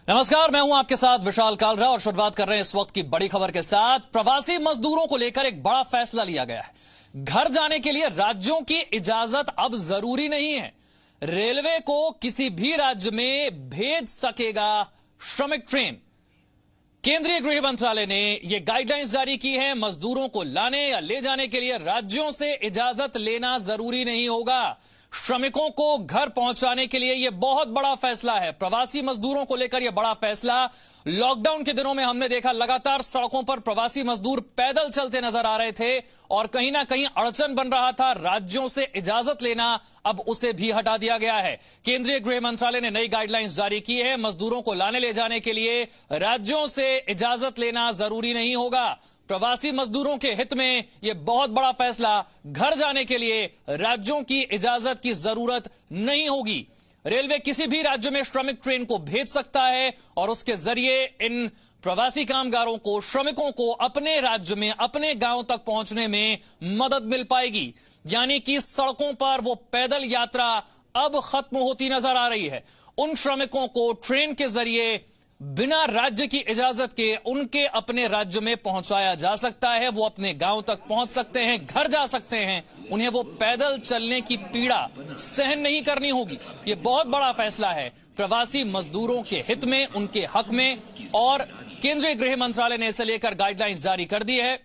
नमस्कार, मैं हूं आपके साथ विशाल कालरा और शुरुआत कर रहे हैं इस वक्त की बड़ी खबर के साथ। प्रवासी मजदूरों को लेकर एक बड़ा फैसला लिया गया है। घर जाने के लिए राज्यों की इजाजत अब जरूरी नहीं है। रेलवे को किसी भी राज्य में भेज सकेगा श्रमिक ट्रेन। केंद्रीय गृह मंत्रालय ने यह गाइडलाइंस जारी की है। मजदूरों को लाने या ले जाने के लिए राज्यों से इजाजत लेना जरूरी नहीं होगा। श्रमिकों को घर पहुंचाने के लिए यह बहुत बड़ा फैसला है। प्रवासी मजदूरों को लेकर यह बड़ा फैसला। लॉकडाउन के दिनों में हमने देखा लगातार सड़कों पर प्रवासी मजदूर पैदल चलते नजर आ रहे थे और कहीं ना कहीं अड़चन बन रहा था। राज्यों से इजाजत लेना अब उसे भी हटा दिया गया है। केंद्रीय गृह मंत्रालय ने नई गाइडलाइंस जारी की है। मजदूरों को लाने ले जाने के लिए राज्यों से इजाजत लेना जरूरी नहीं होगा। प्रवासी मजदूरों के हित में यह बहुत बड़ा फैसला। घर जाने के लिए राज्यों की इजाजत की जरूरत नहीं होगी। रेलवे किसी भी राज्य में श्रमिक ट्रेन को भेज सकता है और उसके जरिए इन प्रवासी कामगारों को, श्रमिकों को अपने राज्य में, अपने गांव तक पहुंचने में मदद मिल पाएगी। यानी कि सड़कों पर वो पैदल यात्रा अब खत्म होती नजर आ रही है। उन श्रमिकों को ट्रेन के जरिए बिना राज्य की इजाजत के उनके अपने राज्य में पहुंचाया जा सकता है। वो अपने गांव तक पहुंच सकते हैं, घर जा सकते हैं। उन्हें वो पैदल चलने की पीड़ा सहन नहीं करनी होगी। ये बहुत बड़ा फैसला है प्रवासी मजदूरों के हित में, उनके हक में, और केंद्रीय गृह मंत्रालय ने इसे लेकर गाइडलाइंस जारी कर दी है।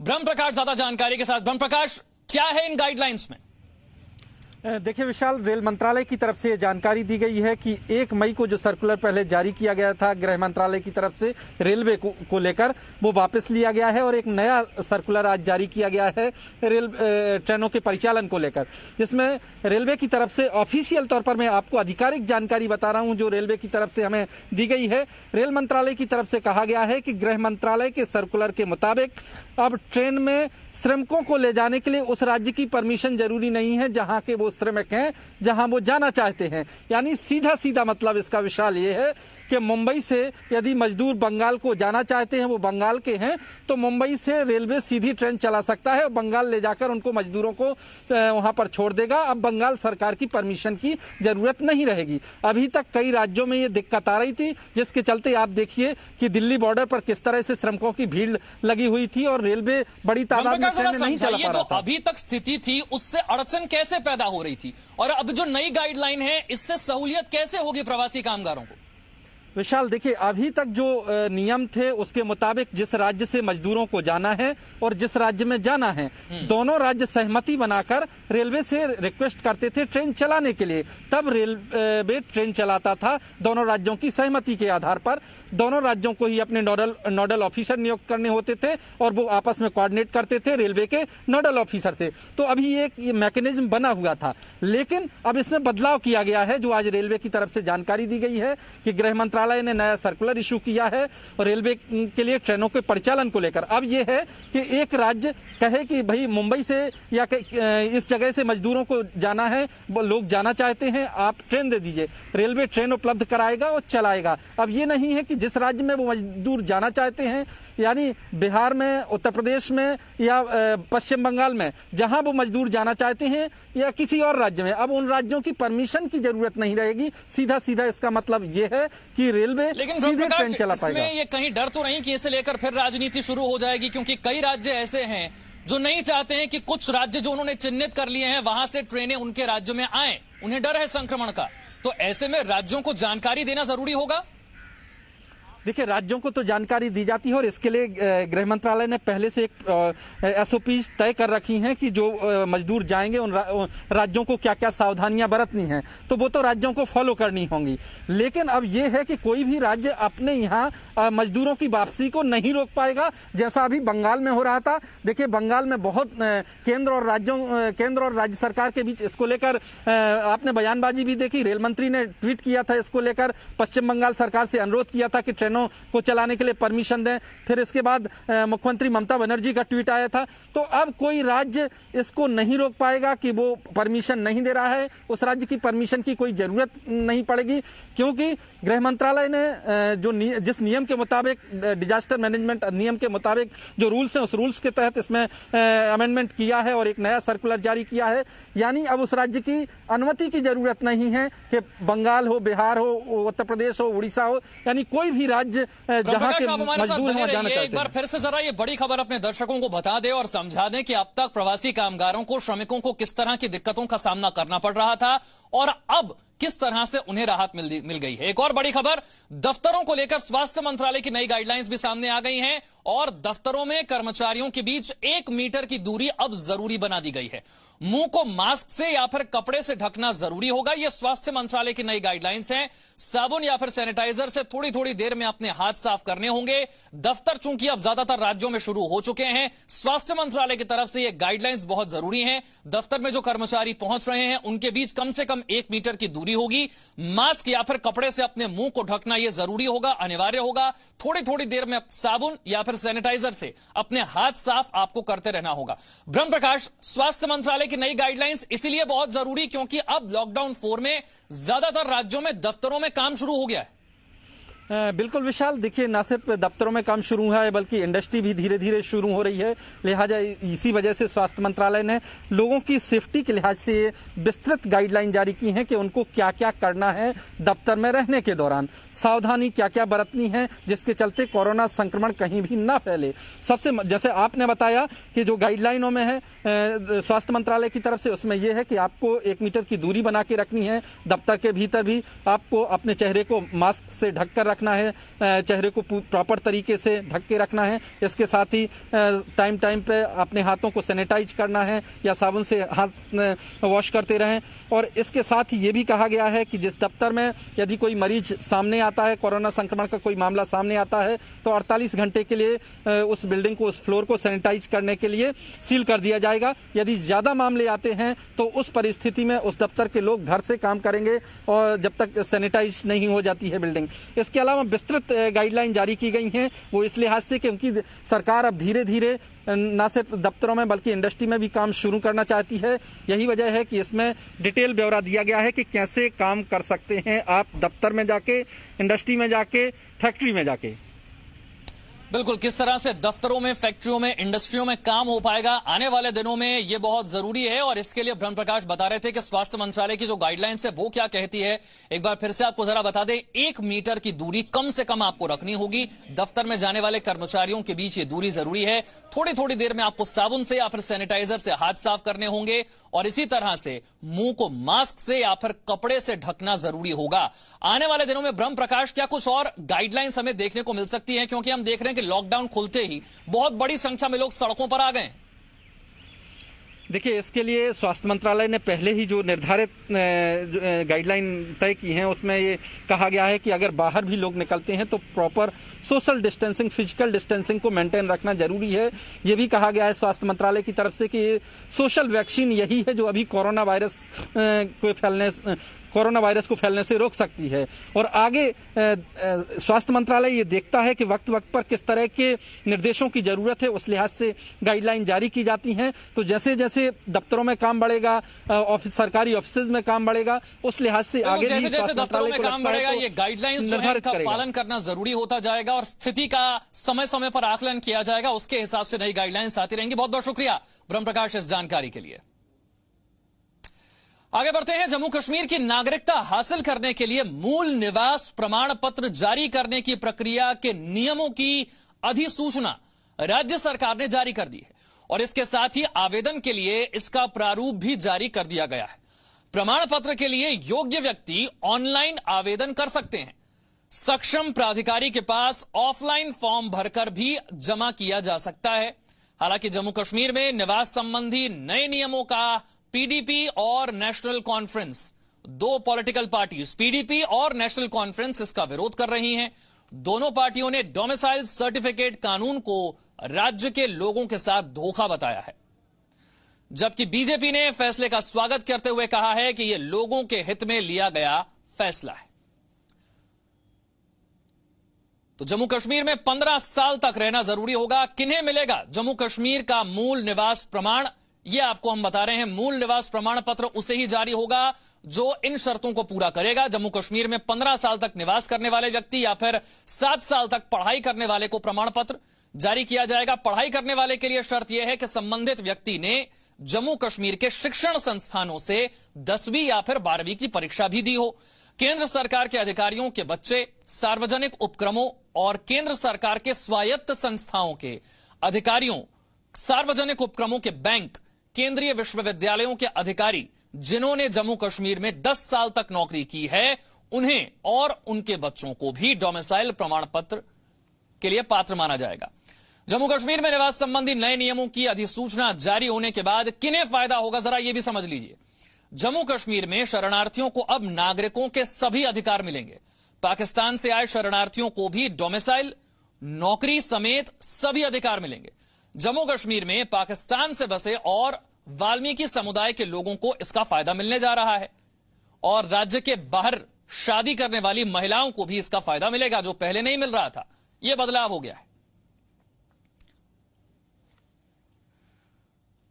ब्रह्म प्रकाश ज्यादा जानकारी के साथ। ब्रह्म प्रकाश, क्या है इन गाइडलाइंस में? देखिए विशाल, रेल मंत्रालय की तरफ से जानकारी दी गई है कि 1 मई को जो सर्कुलर पहले जारी किया गया था गृह मंत्रालय की तरफ से रेलवे को लेकर, वो वापस लिया गया है और एक नया सर्कुलर आज जारी किया गया है ट्रेनों के परिचालन को लेकर, जिसमें रेलवे की तरफ से ऑफिशियल तौर पर, मैं आपको आधिकारिक जानकारी बता रहा हूं जो रेलवे की तरफ से हमें दी गई है। रेल मंत्रालय की तरफ से कहा गया है कि गृह मंत्रालय के सर्कुलर के मुताबिक अब ट्रेन में श्रमिकों को ले जाने के लिए उस राज्य की परमिशन जरूरी नहीं है जहां के वो श्रमिक हैं, जहां वो जाना चाहते हैं। यानी सीधा सीधा मतलब इसका विशाल ये है कि मुंबई से यदि मजदूर बंगाल को जाना चाहते हैं, वो बंगाल के हैं, तो मुंबई से रेलवे सीधी ट्रेन चला सकता है और बंगाल ले जाकर उनको मजदूरों को वहां पर छोड़ देगा। अब बंगाल सरकार की परमिशन की जरूरत नहीं रहेगी। अभी तक कई राज्यों में ये दिक्कत आ रही थी, जिसके चलते आप देखिए कि दिल्ली बॉर्डर पर किस तरह से श्रमिकों की भीड़ लगी हुई थी और रेलवे बड़ी तादाद में ट्रेनें नहीं चला पा रहा था। अभी तक स्थिति थी उससे अड़चन कैसे पैदा हो रही थी और अब जो नई गाइडलाइन है इससे सहूलियत कैसे होगी प्रवासी कामगारों को? विशाल, देखिए अभी तक जो नियम थे उसके मुताबिक जिस राज्य से मजदूरों को जाना है और जिस राज्य में जाना है, दोनों राज्य सहमति बनाकर रेलवे से रिक्वेस्ट करते थे ट्रेन चलाने के लिए। तब रेलवे ट्रेन चलाता था दोनों राज्यों की सहमति के आधार पर। दोनों राज्यों को ही अपने नोडल ऑफिसर नियुक्त करने होते थे और वो आपस में कोऑर्डिनेट करते थे रेलवे के नोडल ऑफिसर से। तो अभी एक ये मैकेनिज्म बना हुआ था, लेकिन अब इसमें बदलाव किया गया है। जो आज रेलवे की तरफ से जानकारी दी गई है कि गृह मंत्रालय ने नया सर्कुलर इशू किया है और रेलवे के लिए ट्रेनों के परिचालन को लेकर अब यह है कि एक राज्य कहे कि भाई मुंबई से या इस जगह से मजदूरों को जाना है, लोग जाना चाहते हैं, आप ट्रेन दे दीजिए। रेलवे ट्रेन उपलब्ध कराएगा और चलाएगा। अब ये नहीं है कि जिस राज्य में वो मजदूर जाना चाहते हैं, यानी बिहार में, उत्तर प्रदेश में या पश्चिम बंगाल में, जहां वो मजदूर जाना चाहते हैं या किसी और राज्य में, अब उन राज्यों की परमिशन की जरूरत नहीं रहेगी। सीधा सीधा इसका मतलब ये है कि रेलवे सीधे ट्रेन चला पाएगा। ये कहीं डर तो नहीं कि इसे लेकर फिर राजनीति शुरू हो जाएगी? क्योंकि कई राज्य ऐसे हैं जो नहीं चाहते हैं कि कुछ राज्य जो उन्होंने चिन्हित कर लिए हैं वहां से ट्रेनें उनके राज्य में आए, उन्हें डर है संक्रमण का। तो ऐसे में राज्यों को जानकारी देना जरूरी होगा। देखिए राज्यों को तो जानकारी दी जाती है और इसके लिए गृह मंत्रालय ने पहले से एक एसओपी तय कर रखी हैं कि जो मजदूर जाएंगे उन राज्यों को क्या क्या सावधानियां बरतनी हैं, तो वो तो राज्यों को फॉलो करनी होंगी। लेकिन अब ये है कि कोई भी राज्य अपने यहाँ मजदूरों की वापसी को नहीं रोक पाएगा, जैसा अभी बंगाल में हो रहा था। देखिए बंगाल में बहुत केंद्र और राज्य सरकार के बीच इसको लेकर आपने बयानबाजी भी देखी। रेल मंत्री ने ट्वीट किया था इसको लेकर, पश्चिम बंगाल सरकार से अनुरोध किया था कि ट्रेनों को चलाने के लिए परमिशन दें। फिर इसके बाद मुख्यमंत्री ममता बनर्जी का ट्वीट आया था। तो अब कोई राज्य इसको नहीं रोक पाएगा कि वो परमिशन नहीं दे रहा है, उस राज्य की परमिशन की कोई जरूरत नहीं पड़ेगी, क्योंकि गृह मंत्रालय ने जिस नियम के मुताबिक, डिजास्टर मैनेजमेंट नियम के मुताबिक जो रूल्स हैं, उस रूल्स के तहत इसमें अमेंडमेंट किया है और एक नया सर्कुलर जारी किया है। यानी अब उस राज्य की अनुमति की जरूरत नहीं है कि बंगाल हो, बिहार हो, उत्तर प्रदेश हो, उड़ीसा हो, यानी कोई भी राज्य जहां के मजदूर हैं जाना चाहते हैं। एक बार फिर से जरा ये बड़ी खबर अपने दर्शकों को बता दें और समझा दें कि अब तक प्रवासी कामगारों को, श्रमिकों को किस तरह की दिक्कतों का सामना करना पड़ रहा था और अब किस तरह से उन्हें राहत मिल गई है। एक और बड़ी खबर, दफ्तरों को लेकर स्वास्थ्य मंत्रालय की नई गाइडलाइंस भी सामने आ गई हैं और दफ्तरों में कर्मचारियों के बीच 1 मीटर की दूरी अब जरूरी बना दी गई है। मुंह को मास्क से या फिर कपड़े से ढकना जरूरी होगा। यह स्वास्थ्य मंत्रालय की नई गाइडलाइंस हैं। साबुन या फिर सैनिटाइजर से थोड़ी थोड़ी देर में अपने हाथ साफ करने होंगे। दफ्तर चूंकि अब ज्यादातर राज्यों में शुरू हो चुके हैं, स्वास्थ्य मंत्रालय की तरफ से यह गाइडलाइंस बहुत जरूरी हैं। दफ्तर में जो कर्मचारी पहुंच रहे हैं उनके बीच कम से कम 1 मीटर की दूरी होगी। मास्क या फिर कपड़े से अपने मुंह को ढकना यह जरूरी होगा, अनिवार्य होगा। थोड़ी थोड़ी देर में साबुन या फिर सैनिटाइजर से अपने हाथ साफ आपको करते रहना होगा। ब्रह्म प्रकाश, स्वास्थ्य मंत्रालय की नई गाइडलाइंस इसीलिए बहुत जरूरी क्योंकि अब लॉकडाउन 4 में ज्यादातर राज्यों में दफ्तरों में काम शुरू हो गया है। बिल्कुल विशाल, देखिए न सिर्फ दफ्तरों में काम शुरू हुआ है बल्कि इंडस्ट्री भी धीरे धीरे शुरू हो रही है। लिहाजा इसी वजह से स्वास्थ्य मंत्रालय ने लोगों की सेफ्टी के लिहाज से विस्तृत गाइडलाइन जारी की है कि उनको क्या क्या करना है दफ्तर में रहने के दौरान, सावधानी क्या क्या बरतनी है जिसके चलते कोरोना संक्रमण कहीं भी ना फैले। सबसे जैसे आपने बताया कि जो गाइडलाइनों में है स्वास्थ्य मंत्रालय की तरफ से, उसमें यह है कि आपको 1 मीटर की दूरी बना के रखनी है। दफ्तर के भीतर भी आपको अपने चेहरे को मास्क से ढक कर रखना है, चेहरे को प्रॉपर तरीके से ढक के रखना है। इसके साथ ही टाइम टाइम पे अपने हाथों को सैनिटाइज करना है या साबुन से हाथ वॉश करते रहें। और इसके साथ ही ये भी कहा गया है कि जिस दफ्तर में यदि कोई मरीज सामने आता है, कोरोना संक्रमण का कोई मामला सामने आता है, तो 48 घंटे के लिए उस बिल्डिंग को, उस फ्लोर को सैनिटाइज करने के लिए सील कर दिया जाएगा। यदि ज्यादा मामले आते हैं तो उस परिस्थिति में उस दफ्तर के लोग घर से काम करेंगे और जब तक सैनिटाइज नहीं हो जाती है बिल्डिंग। इसके अलावा विस्तृत गाइडलाइन जारी की गई हैं, वो इस लिहाज से क्योंकि सरकार अब धीरे धीरे न सिर्फ दफ्तरों में बल्कि इंडस्ट्री में भी काम शुरू करना चाहती है। यही वजह है कि इसमें डिटेल ब्यौरा दिया गया है कि कैसे काम कर सकते हैं आप दफ्तर में जाके, इंडस्ट्री में जाके, फैक्ट्री में जाके। बिल्कुल, किस तरह से दफ्तरों में, फैक्ट्रियों में, इंडस्ट्रियों में काम हो पाएगा आने वाले दिनों में, ये बहुत जरूरी है। और इसके लिए ब्रह्म प्रकाश बता रहे थे कि स्वास्थ्य मंत्रालय की जो गाइडलाइंस है वो क्या कहती है। एक बार फिर से आपको जरा बता दें, 1 मीटर की दूरी कम से कम आपको रखनी होगी। दफ्तर में जाने वाले कर्मचारियों के बीच ये दूरी जरूरी है। थोड़ी थोड़ी देर में आपको साबुन से या फिर सैनिटाइजर से हाथ साफ करने होंगे और इसी तरह से मुंह को मास्क से या फिर कपड़े से ढकना जरूरी होगा। आने वाले दिनों में ब्रह्म प्रकाश क्या कुछ और गाइडलाइंस हमें देखने को मिल सकती हैं, क्योंकि हम देख रहे हैं कि लॉकडाउन खुलते ही बहुत बड़ी संख्या में लोग सड़कों पर आ गए। देखिए, इसके लिए स्वास्थ्य मंत्रालय ने पहले ही जो निर्धारित गाइडलाइन तय की हैं उसमें ये कहा गया है कि अगर बाहर भी लोग निकलते हैं तो proper social distancing, physical distancing को मेंटेन रखना जरूरी है। ये भी कहा गया है स्वास्थ्य मंत्रालय की तरफ से कि सोशल वैक्सीन यही है जो अभी कोरोना वायरस को फैलने से रोक सकती है। और आगे स्वास्थ्य मंत्रालय ये देखता है कि वक्त वक्त पर किस तरह के निर्देशों की जरूरत है, उस लिहाज से गाइडलाइन जारी की जाती हैं। तो जैसे जैसे दफ्तरों में काम बढ़ेगा, सरकारी ऑफिस में काम बढ़ेगा, उस लिहाज से आगे जैसे जैसे दफ्तरों में काम बढ़ेगा ये गाइडलाइंस जो है का पालन करना जरूरी होता जाएगा और स्थिति का समय समय पर आकलन किया जाएगा। उसके हिसाब से नई गाइडलाइंस आती रहेंगी। बहुत बहुत शुक्रिया ब्रह्म प्रकाश इस जानकारी के लिए। आगे बढ़ते हैं। जम्मू कश्मीर की नागरिकता हासिल करने के लिए मूल निवास प्रमाण पत्र जारी करने की प्रक्रिया के नियमों की अधिसूचना राज्य सरकार ने जारी कर दी है और इसके साथ ही आवेदन के लिए इसका प्रारूप भी जारी कर दिया गया है। प्रमाण पत्र के लिए योग्य व्यक्ति ऑनलाइन आवेदन कर सकते हैं। सक्षम प्राधिकारी के पास ऑफलाइन फॉर्म भरकर भी जमा किया जा सकता है। हालांकि जम्मू कश्मीर में निवास संबंधी नए नियमों का पीडीपी और national conference, 2 political parties PDP और नेशनल कॉन्फ्रेंस इसका विरोध कर रही हैं। दोनों पार्टियों ने डोमिसाइल सर्टिफिकेट कानून को राज्य के लोगों के साथ धोखा बताया है, जबकि बीजेपी ने फैसले का स्वागत करते हुए कहा है कि यह लोगों के हित में लिया गया फैसला है। तो जम्मू कश्मीर में 15 साल तक रहना जरूरी होगा। किन्हें मिलेगा जम्मू कश्मीर का मूल निवास प्रमाण, यह आपको हम बता रहे हैं। मूल निवास प्रमाण पत्र उसे ही जारी होगा जो इन शर्तों को पूरा करेगा। जम्मू कश्मीर में 15 साल तक निवास करने वाले व्यक्ति या फिर 7 साल तक पढ़ाई करने वाले को प्रमाण पत्र जारी किया जाएगा। पढ़ाई करने वाले के लिए शर्त यह है कि संबंधित व्यक्ति ने जम्मू कश्मीर के शिक्षण संस्थानों से 10वीं या फिर 12वीं की परीक्षा भी दी हो। केंद्र सरकार के अधिकारियों के बच्चे सार्वजनिक उपक्रमों और केंद्र सरकार के स्वायत्त संस्थाओं के अधिकारियों, सार्वजनिक उपक्रमों के बैंक, केंद्रीय विश्वविद्यालयों के अधिकारी जिन्होंने जम्मू कश्मीर में 10 साल तक नौकरी की है, उन्हें और उनके बच्चों को भी डोमिसाइल प्रमाण पत्र के लिए पात्र माना जाएगा। जम्मू कश्मीर में निवास संबंधी नए नियमों की अधिसूचना जारी होने के बाद किन्हें फायदा होगा, जरा यह भी समझ लीजिए। जम्मू कश्मीर में शरणार्थियों को अब नागरिकों के सभी अधिकार मिलेंगे। पाकिस्तान से आए शरणार्थियों को भी डोमिसाइल, नौकरी समेत सभी अधिकार मिलेंगे। जम्मू कश्मीर में पाकिस्तान से बसे और वाल्मीकि समुदाय के लोगों को इसका फायदा मिलने जा रहा है और राज्य के बाहर शादी करने वाली महिलाओं को भी इसका फायदा मिलेगा, जो पहले नहीं मिल रहा था। यह बदलाव हो गया है।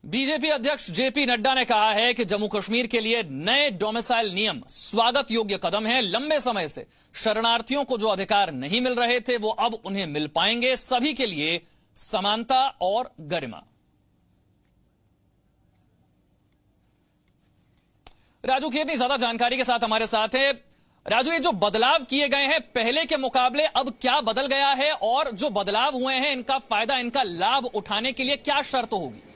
बीजेपी अध्यक्ष जेपी नड्डा ने कहा है कि जम्मू कश्मीर के लिए नए डोमिसाइल नियम स्वागत योग्य कदम है। लंबे समय से शरणार्थियों को जो अधिकार नहीं मिल रहे थे वो अब उन्हें मिल पाएंगे। सभी के लिए समानता और गरिमा। राजू खेतनी ज्यादा जानकारी के साथ हमारे साथ है। राजू, ये जो बदलाव किए गए हैं पहले के मुकाबले अब क्या बदल गया है और जो बदलाव हुए हैं इनका फायदा, इनका लाभ उठाने के लिए क्या शर्त होगी?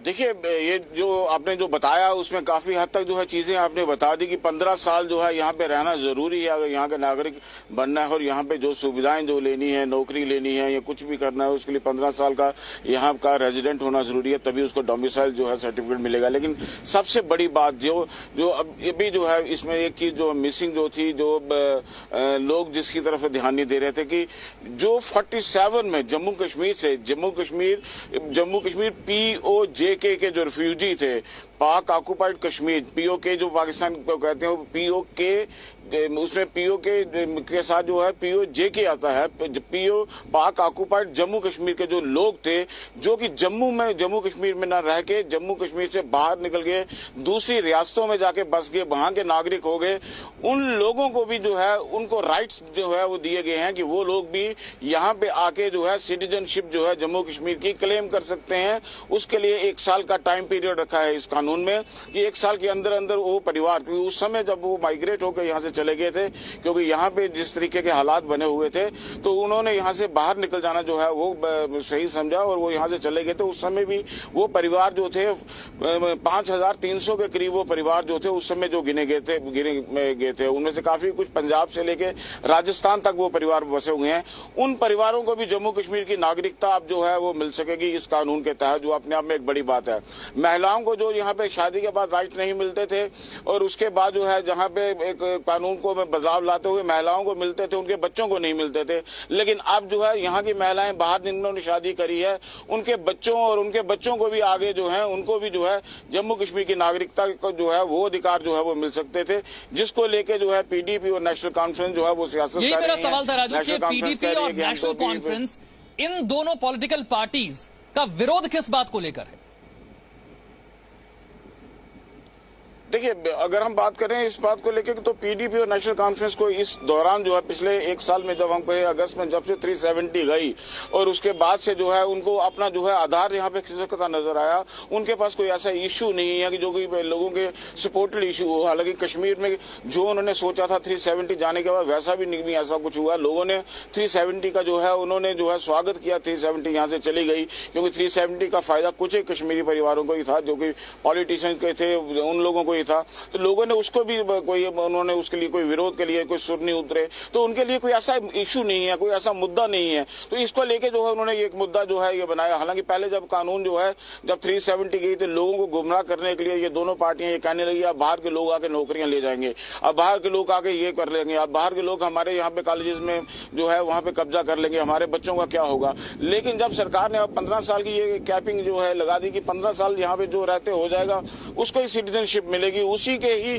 देखिए, ये जो आपने जो बताया उसमें काफी हद तक जो है चीजें आपने बता दी कि 15 साल जो है यहाँ पे रहना जरूरी है अगर यहाँ का नागरिक बनना है और यहाँ पे जो सुविधाएं जो लेनी है, नौकरी लेनी है या कुछ भी करना है, उसके लिए 15 साल का यहाँ का रेजिडेंट होना जरूरी है, तभी उसको डोमिसाइल जो है सर्टिफिकेट मिलेगा। लेकिन सबसे बड़ी बात जो अब ये भी जो है इसमें एक चीज जो मिसिंग जो थी, जो लोग जिसकी तरफ ध्यान नहीं दे रहे थे कि जो 47 में जम्मू कश्मीर POJ के जो रिफ्यूजी थे, पाक ऑक्युपाइड कश्मीर, POK जो पाकिस्तान को कहते हैं, POK उसमें POK के साथ जो है POJK आता है। पाक ऑक्युपाइड जम्मू कश्मीर के जो लोग थे, जो कि जम्मू कश्मीर में न रह के जम्मू कश्मीर से बाहर निकल गए, दूसरी रियासतों में जाके बस गए, वहां के नागरिक हो गए, उन लोगों को भी जो है उनको राइट्स जो है वो दिए गए हैं कि वो लोग भी यहाँ पे आके जो है सिटीजनशिप जो है जम्मू कश्मीर की क्लेम कर सकते हैं। उसके लिए 1 साल का टाइम पीरियड रखा है इस कानून में कि 1 साल के अंदर अंदर वो परिवार, क्योंकि उस समय जब वो माइग्रेट होकर यहाँ से चले गए थे, क्योंकि यहाँ पे जिस तरीके के हालात बने हुए थे, तो उन्होंने यहाँ से बाहर निकल जाना जो है वो सही समझा और वो यहाँ से चले गए थे। उस समय भी वो परिवार जो थे 5300 के करीब वो परिवार जो थे उस समय जो गिने गए थे उनमें से काफी कुछ पंजाब से लेके राजस्थान तक वो परिवार बसे हुए हैं। उन परिवारों को भी जम्मू कश्मीर की नागरिकता अब जो है वो मिल सकेगी इस कानून के तहत, जो अपने आप में एक बड़ी बात है। महिलाओं को जो यहाँ पे शादी के बाद राइट नहीं मिलते थे और उसके बाद जो है जहाँ पे एक कानून को बदलाव लाते हुए महिलाओं को मिलते थे, उनके बच्चों को नहीं मिलते थे। लेकिन अब जो है यहाँ की महिलाएं बाहर जिन्होंने शादी करी है, उनके बच्चों और उनके बच्चों को भी आगे जो है उनको भी जो है जम्मू कश्मीर की नागरिकता को जो है वो अधिकार जो है वो मिल सकते थे, जिसको लेके जो है PDP और नेशनल कॉन्फ्रेंस जो है वो सियासत। यही मेरा सवाल था राजू कि PDP और नेशनल कॉन्फ्रेंस, इन दोनों पॉलिटिकल पार्टीज का विरोध किस बात को लेकर है? देखिए, अगर हम बात करें इस बात को लेकर तो PDP और नेशनल कॉन्फ्रेंस को इस दौरान जो है पिछले 1 साल में जब हमको अगस्त में जब से 370 गई और उसके बाद से जो है उनको अपना जो है आधार यहाँ पे खिसकता नजर आया। उनके पास कोई ऐसा इशू नहीं है कि जो कि लोगों के सपोर्टेड इशू हो। हालांकि कश्मीर में जो उन्होंने सोचा था 370 जाने के बाद वैसा भी नहीं ऐसा कुछ हुआ। लोगों ने 370 का जो है उन्होंने जो है स्वागत किया, 370 यहाँ से चली गई, क्योंकि 370 का फायदा कुछ ही कश्मीरी परिवारों को ही था, जो कि पॉलिटिशियंस के थे, उन लोगों को था। तो लोगों ने उसको भी उन्होंने उसके लिए कोई विरोध के लिए कोई सुर नहीं उतरे, तो उनके लिए कोई ऐसा इशू नहीं है, कोई ऐसा मुद्दा नहीं है। तो इसको लेके जो है उन्होंने एक मुद्दा जो है ये बनाया। हालांकि पहले जब कानून जो है जब 370 गई तो लोगों को गुमराह करने के लिए ये दोनों पार्टियां ये कहने लगी अब बाहर के लोग आके नौकरियां ले जाएंगे, अब बाहर के लोग आके ये कर लेंगे, अब बाहर के लोग हमारे यहाँ पे कॉलेजेस में जो है वहां पे कब्जा कर लेंगे, हमारे बच्चों का क्या होगा। लेकिन जब सरकार ने अब 15 साल की ये कैपिंग जो है लगा दी कि 15 साल यहाँ पे जो रहते हो जाएगा उसको ही सिटीजनशिप मिलेगी, मिलेगी, उसी के ही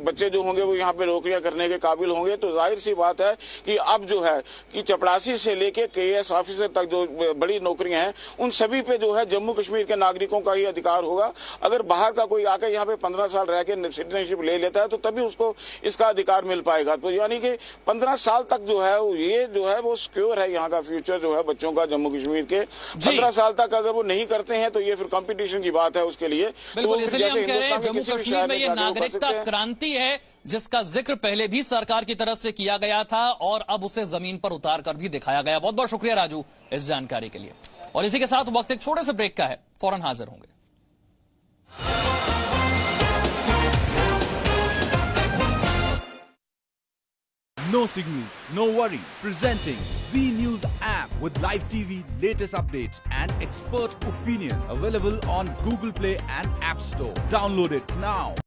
बच्चे जो होंगे वो यहाँ पे नौकरियां करने के काबिल होंगे। तो जाहिर सी बात है कि अब जो है कि चपरासी से लेके KS ऑफिसर तक जो बड़ी नौकरियां हैं उन सभी पे जो है जम्मू कश्मीर के नागरिकों का ही अधिकार होगा। अगर बाहर का कोई आकर यहाँ पे 15 साल रह के सिटीजनशिप ले लेता है तो तभी उसको इसका अधिकार मिल पाएगा। तो यानी कि 15 साल तक जो है ये जो है वो सिक्योर है, यहाँ का फ्यूचर जो है बच्चों का जम्मू कश्मीर के। 15 साल तक अगर वो नहीं करते हैं तो ये फिर कंपटीशन की बात है उसके लिए। बिल्कुल, इसलिए हम कह रहे हैं जम्मू कश्मीर में ये नागरिकता क्रांति है जिसका जिक्र पहले भी सरकार की तरफ से किया गया था और अब उसे जमीन पर उतार कर भी दिखाया गया। बहुत बहुत शुक्रिया राजू इस जानकारी के लिए। और इसी के साथ वक्त एक छोटे से ब्रेक का है, फौरन हाजिर होंगे। No signal, no worry. Presenting Z News app with live TV, latest updates and expert opinion. Available on Google Play and App Store. Download it now.